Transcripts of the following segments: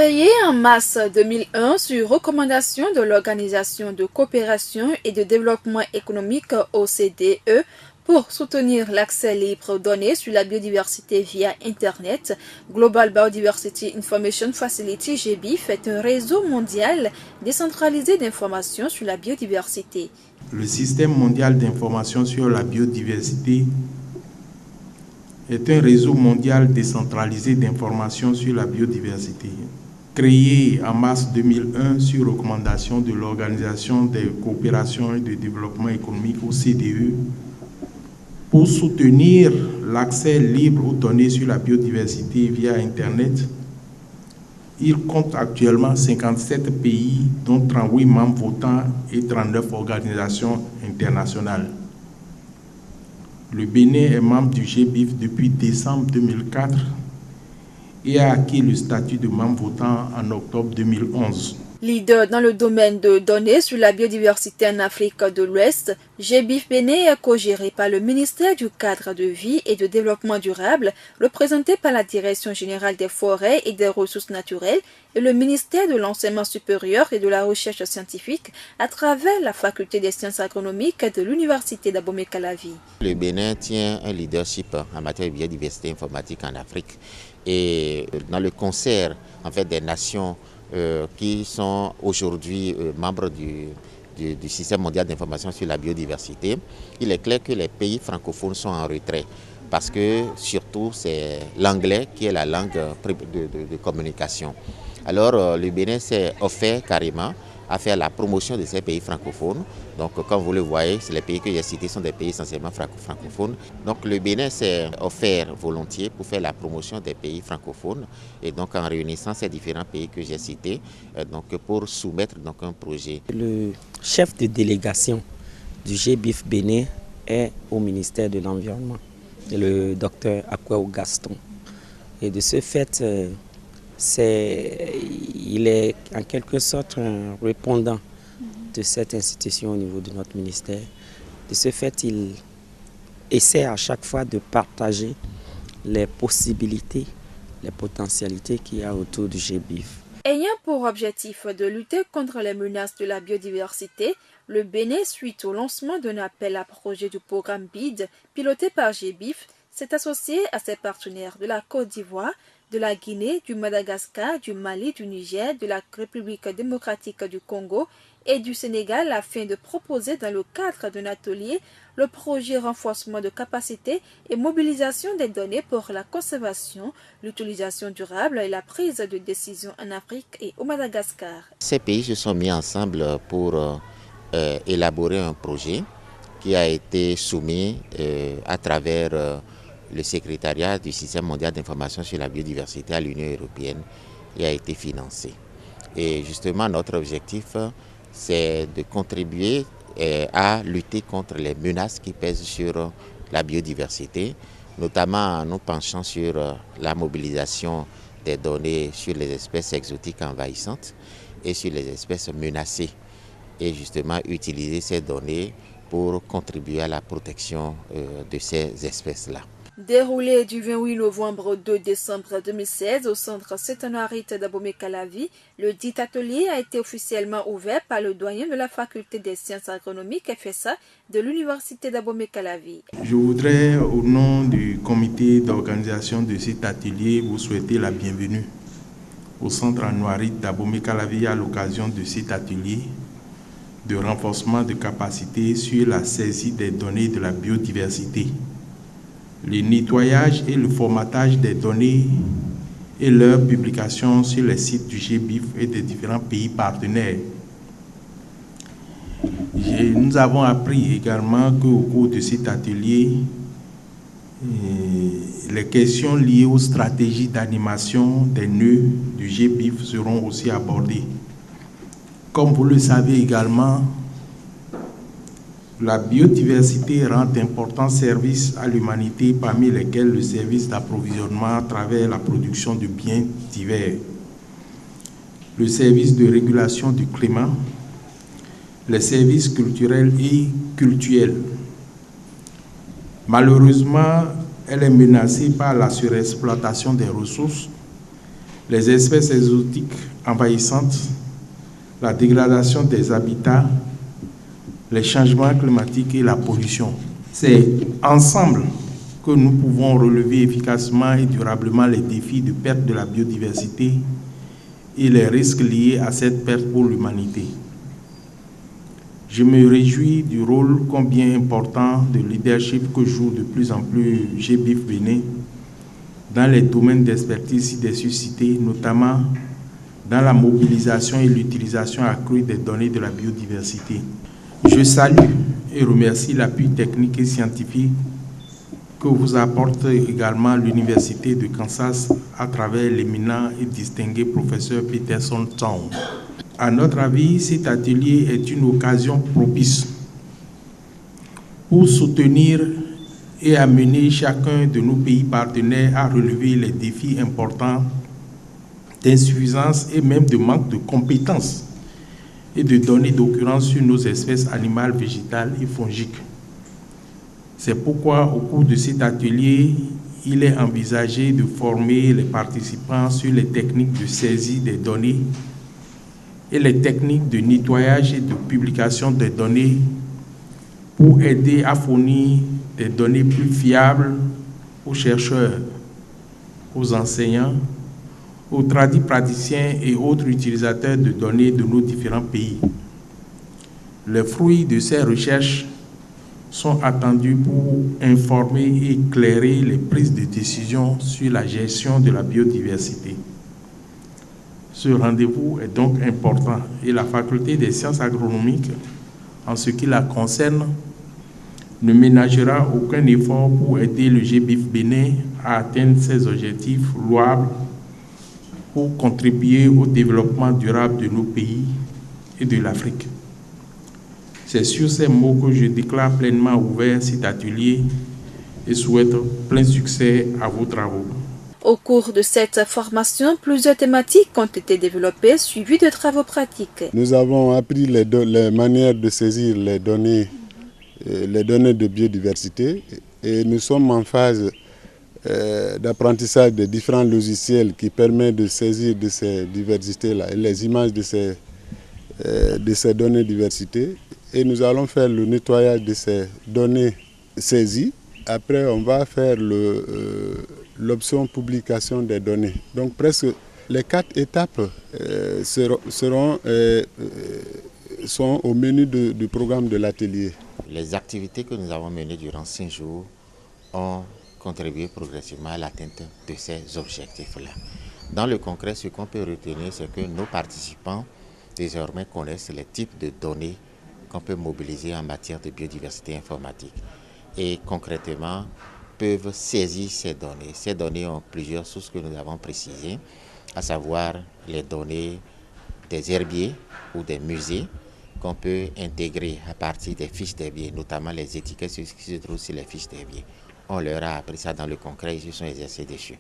Créé en mars 2001 sur recommandation de l'Organisation de coopération et de développement économique OCDE pour soutenir l'accès libre aux données sur la biodiversité via Internet, Global Biodiversity Information Facility (GBIF) est un réseau mondial décentralisé d'information sur la biodiversité. Le système mondial d'information sur la biodiversité est un réseau mondial décentralisé d'information sur la biodiversité, créé en mars 2001 sur recommandation de l'Organisation de coopération et de développement économique OCDE pour soutenir l'accès libre aux données sur la biodiversité via Internet. Il compte actuellement 57 pays, dont 38 membres votants et 39 organisations internationales. Le Bénin est membre du GBIF depuis décembre 2004 et a acquis le statut de membre votant en octobre 2011. Leader dans le domaine de données sur la biodiversité en Afrique de l'Ouest, GBIF Bénin est co-géré par le ministère du Cadre de vie et de développement durable, représenté par la Direction générale des forêts et des ressources naturelles, et le ministère de l'enseignement supérieur et de la recherche scientifique à travers la faculté des sciences agronomiques de l'université d'Abomey-Calavi. Le Bénin tient un leadership en matière de biodiversité informatique en Afrique et dans le concert des nations qui sont aujourd'hui membres du système mondial d'information sur la biodiversité, il est clair que les pays francophones sont en retrait parce que surtout c'est l'anglais qui est la langue de communication. Alors le Bénin s'est offert carrément à faire la promotion de ces pays francophones. Donc comme vous le voyez, les pays que j'ai cités sont des pays essentiellement francophones. Donc le Bénin s'est offert volontiers pour faire la promotion des pays francophones et donc en réunissant ces différents pays que j'ai cités pour soumettre un projet. Le chef de délégation du GBIF Bénin est au ministère de l'Environnement, le docteur Akwao Gaston. Et de ce fait, il est en quelque sorte un répondant de cette institution au niveau de notre ministère. De ce fait, il essaie à chaque fois de partager les possibilités, les potentialités qu'il y a autour du GBIF. Ayant pour objectif de lutter contre les menaces de la biodiversité, le Bénin, suite au lancement d'un appel à projet du programme BID, piloté par GBIF, s'est associé à ses partenaires de la Côte d'Ivoire, de la Guinée, du Madagascar, du Mali, du Niger, de la République démocratique du Congo et du Sénégal afin de proposer dans le cadre d'un atelier le projet renforcement de capacité et mobilisation des données pour la conservation, l'utilisation durable et la prise de décision en Afrique et au Madagascar. Ces pays se sont mis ensemble pour élaborer un projet qui a été soumis à travers le secrétariat du système mondial d'information sur la biodiversité à l'Union européenne et a été financé. Et justement, notre objectif, c'est de contribuer à lutter contre les menaces qui pèsent sur la biodiversité, notamment en nous penchant sur la mobilisation des données sur les espèces exotiques envahissantes et sur les espèces menacées. Et justement, utiliser ces données pour contribuer à la protection de ces espèces-là. Déroulé du 28 novembre au 2 décembre 2016 au centre Sétanoarit d'Abomey-Calavi, le dit atelier a été officiellement ouvert par le doyen de la faculté des sciences agronomiques FSA de l'université d'Abomey-Calavi. Je voudrais, au nom du comité d'organisation de cet atelier, vous souhaiter la bienvenue au centre Anoarit d'Abomey-Calavi à l'occasion de cet atelier de renforcement de capacité sur la saisie des données de la biodiversité, le nettoyage et le formatage des données et leur publication sur les sites du GBIF et des différents pays partenaires. Nous avons appris également qu'au cours de cet atelier, les questions liées aux stratégies d'animation des nœuds du GBIF seront aussi abordées. Comme vous le savez également, la biodiversité rend d'importants services à l'humanité, parmi lesquels le service d'approvisionnement à travers la production de biens divers, le service de régulation du climat, les services culturels et cultuels. Malheureusement, elle est menacée par la surexploitation des ressources, les espèces exotiques envahissantes, la dégradation des habitats, les changements climatiques et la pollution. C'est ensemble que nous pouvons relever efficacement et durablement les défis de perte de la biodiversité et les risques liés à cette perte pour l'humanité. Je me réjouis du rôle combien important de leadership que joue de plus en plus GBIF Bénin dans les domaines d'expertise ci-dessus cités, notamment dans la mobilisation et l'utilisation accrue des données de la biodiversité. Je salue et remercie l'appui technique et scientifique que vous apporte également l'Université de Kansas à travers l'éminent et distingué professeur Peterson Town. À notre avis, cet atelier est une occasion propice pour soutenir et amener chacun de nos pays partenaires à relever les défis importants d'insuffisance et même de manque de compétences et de données d'occurrence sur nos espèces animales, végétales et fongiques. C'est pourquoi, au cours de cet atelier, il est envisagé de former les participants sur les techniques de saisie des données et les techniques de nettoyage et de publication des données pour aider à fournir des données plus fiables aux chercheurs, aux enseignants, aux praticiens et autres utilisateurs de données de nos différents pays. Les fruits de ces recherches sont attendus pour informer et éclairer les prises de décision sur la gestion de la biodiversité. Ce rendez-vous est donc important et la faculté des sciences agronomiques, en ce qui la concerne, ne ménagera aucun effort pour aider le GBIF Bénin à atteindre ses objectifs louables pour contribuer au développement durable de nos pays et de l'Afrique. C'est sur ces mots que je déclare pleinement ouvert cet atelier et souhaite plein succès à vos travaux. Au cours de cette formation, plusieurs thématiques ont été développées, suivies de travaux pratiques. Nous avons appris les manières de saisir les données de biodiversité et nous sommes en phase d'apprentissage des différents logiciels qui permettent de saisir de ces diversités-là et les images de ces données de diversité. Et nous allons faire le nettoyage de ces données saisies. Après, on va faire l'option publication des données. Donc presque les 4 étapes sont au menu du programme de l'atelier. Les activités que nous avons menées durant 5 jours ont contribué progressivement à l'atteinte de ces objectifs-là. Dans le concret, ce qu'on peut retenir, c'est que nos participants désormais connaissent les types de données qu'on peut mobiliser en matière de biodiversité informatique et concrètement peuvent saisir ces données. Ces données ont plusieurs sources que nous avons précisées, à savoir les données des herbiers ou des musées qu'on peut intégrer à partir des fiches d'herbiers, notamment les étiquettes qui se trouvent sur les fiches d'herbiers. On leur a appris ça dans le concret, ils se sont exercés dessus.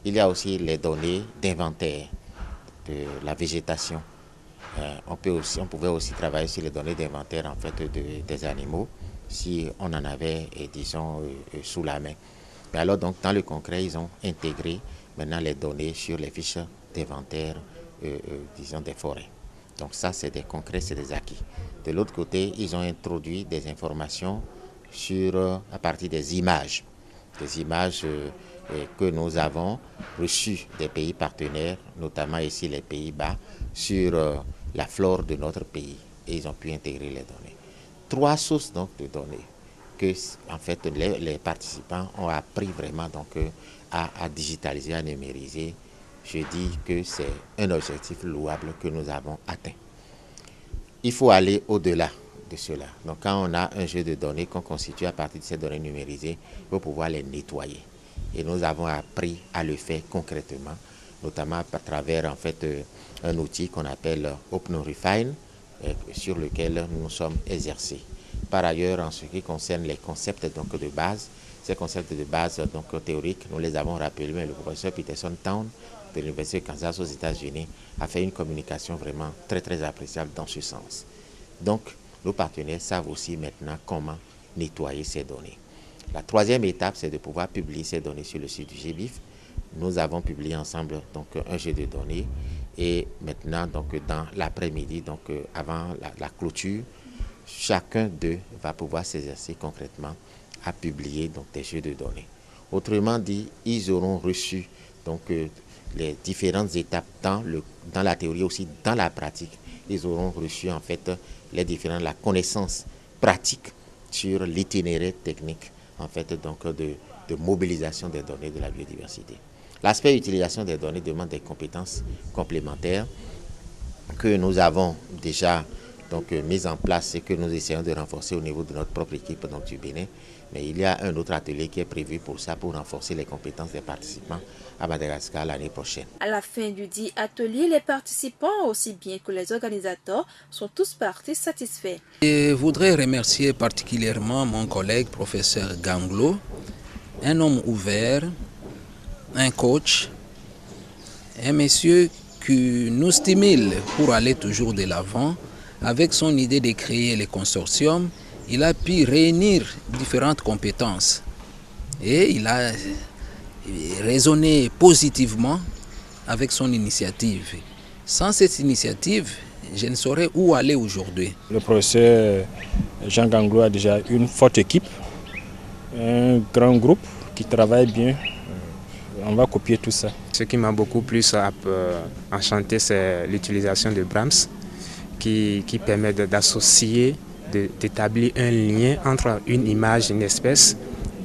Il y a aussi les données d'inventaire de la végétation. On pouvait aussi travailler sur les données d'inventaire en fait, des animaux si on en avait, disons, sous la main. Mais alors, donc, dans le concret, ils ont intégré maintenant les données sur les fiches d'inventaire, disons, des forêts. Donc ça, c'est des concrets, c'est des acquis. De l'autre côté, ils ont introduit des informations à partir des images que nous avons reçues des pays partenaires, notamment ici les Pays-Bas, sur la flore de notre pays. Et ils ont pu intégrer les données. 3 sources donc de données que en fait les participants ont appris vraiment donc à digitaliser, à numériser. Je dis que c'est un objectif louable que nous avons atteint. Il faut aller au-delà de cela. Donc quand on a un jeu de données qu'on constitue à partir de ces données numérisées, il faut pouvoir les nettoyer. Et nous avons appris à le faire concrètement, notamment à travers en fait un outil qu'on appelle OpenRefine, sur lequel nous sommes exercés. Par ailleurs, en ce qui concerne les concepts donc, de base, ces concepts de base donc, théoriques, nous les avons rappelés, mais le professeur Peterson Town de l'Université de Kansas aux États-Unis a fait une communication vraiment très très appréciable dans ce sens. Donc, nos partenaires savent aussi maintenant comment nettoyer ces données. La 3e étape, c'est de pouvoir publier ces données sur le site du GBIF nous avons publié ensemble donc, un jeu de données. Et maintenant, donc, dans l'après-midi, donc, avant la clôture, chacun d'eux va pouvoir s'exercer concrètement à publier donc, des jeux de données. Autrement dit, ils auront reçu donc, les différentes étapes dans la théorie, aussi dans la pratique. Ils auront reçu en fait la connaissance pratique sur l'itinéraire technique en fait, donc, de mobilisation des données de la biodiversité. L'aspect utilisation des données demande des compétences complémentaires que nous avons déjà donc, mises en place et que nous essayons de renforcer au niveau de notre propre équipe donc, du Bénin. Mais il y a un autre atelier qui est prévu pour ça, pour renforcer les compétences des participants à Madagascar l'année prochaine. À la fin du dit atelier, les participants, aussi bien que les organisateurs, sont tous partis satisfaits. Je voudrais remercier particulièrement mon collègue professeur Ganglo, un homme ouvert, un coach, un monsieur qui nous stimule pour aller toujours de l'avant. Avec son idée de créer les consortiums, il a pu réunir différentes compétences et il a raisonné positivement avec son initiative. Sans cette initiative, je ne saurais où aller aujourd'hui. Le professeur Jean Ganglo a déjà une forte équipe, un grand groupe qui travaille bien. On va copier tout ça. Ce qui m'a beaucoup plus enchanté, c'est l'utilisation de Brahms qui permet d'associer, d'établir un lien entre une image, une espèce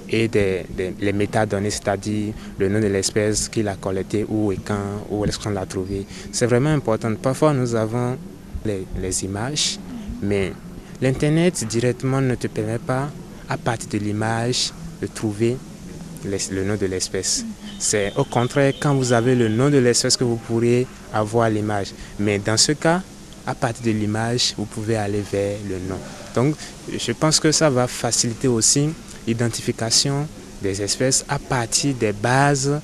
et les métadonnées, c'est-à-dire le nom de l'espèce, qui l'a collectée, où et quand, où est-ce qu'on l'a trouvée. C'est vraiment important. Parfois, nous avons les images, mais l'Internet directement ne te permet pas, à partir de l'image, de trouver le nom de l'espèce. C'est au contraire quand vous avez le nom de l'espèce que vous pourrez avoir l'image. Mais dans ce cas, à partir de l'image, vous pouvez aller vers le nom. Donc, je pense que ça va faciliter aussi l'identification des espèces à partir des bases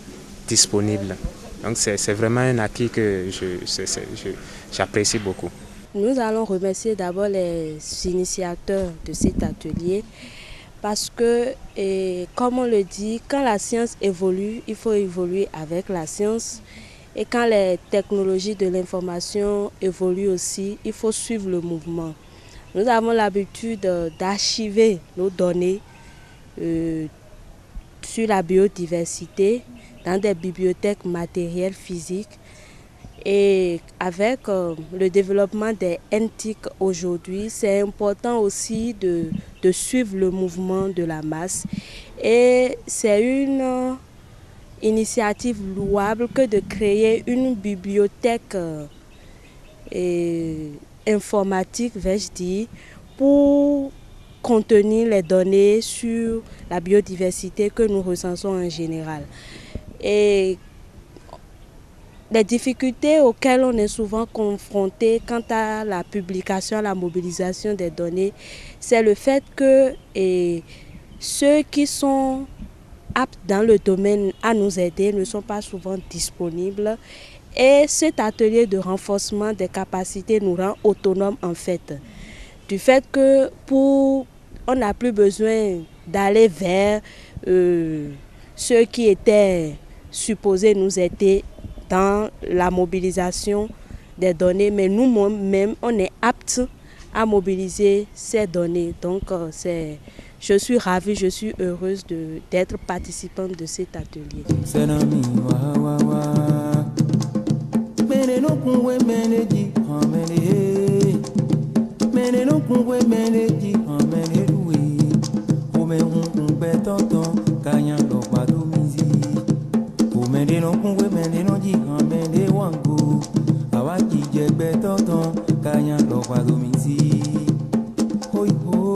disponibles. Donc, c'est vraiment un acquis que j'apprécie beaucoup. Nous allons remercier d'abord les initiateurs de cet atelier parce que, comme on le dit, quand la science évolue, il faut évoluer avec la science. Et quand les technologies de l'information évoluent aussi, il faut suivre le mouvement. Nous avons l'habitude d'archiver nos données sur la biodiversité dans des bibliothèques matérielles physiques. Et avec le développement des NTIC aujourd'hui, c'est important aussi de suivre le mouvement de la masse. Et c'est une initiative louable que de créer une bibliothèque informatique, vais-je dire, pour contenir les données sur la biodiversité que nous recensons en général. Et les difficultés auxquelles on est souvent confronté quant à la publication, à la mobilisation des données, c'est le fait que ceux qui sont aptes dans le domaine à nous aider ne sont pas souvent disponibles. Et cet atelier de renforcement des capacités nous rend autonomes en fait. Du fait que on n'a plus besoin d'aller vers ceux qui étaient supposés nous aider dans la mobilisation des données, mais nous-mêmes, on est aptes à mobiliser ces données. Donc, je suis ravie, je suis heureuse d'être participante de cet atelier. Mene no